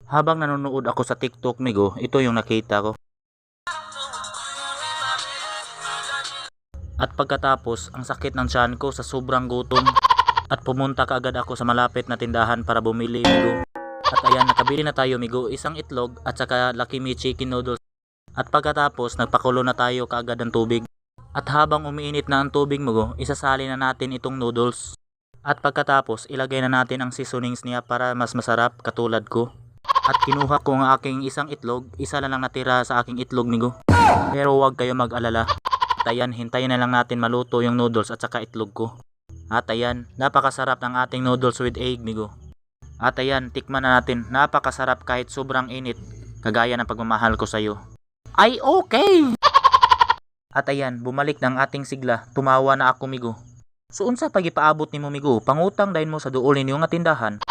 Habang nanonood ako sa TikTok, migo, ito yung nakita ko. At pagkatapos, ang sakit ng tiyan ko sa sobrang gutom. At pumunta kaagad ako sa malapit na tindahan para bumili, migo. At ayan, nakabili na tayo, migo, isang itlog at saka Lucky Me chicken noodles. At pagkatapos, nagpakulo na tayo kaagad ng tubig. At habang umiinit na ang tubig, migo, isasali na natin itong noodles. At pagkatapos, ilagay na natin ang seasonings niya para mas masarap katulad ko. At kinuha ko ang aking isang itlog, isa na lang natira sa aking itlog, migo. Pero huwag kayo mag-alala. At ayan, hintayin na lang natin maluto yung noodles at saka itlog ko. At ayan, napakasarap ng ating noodles with egg, migo. At ayan, tikman na natin. Napakasarap kahit sobrang init. Kagaya ng pagmamahal ko sa'yo. Ay okay! At ayan, bumalik ng ating sigla. Tumawa na ako, migo. So unsa pagipaabot nimo, migo? Pangutang dayon mo sa duol ninyo nga tindahan.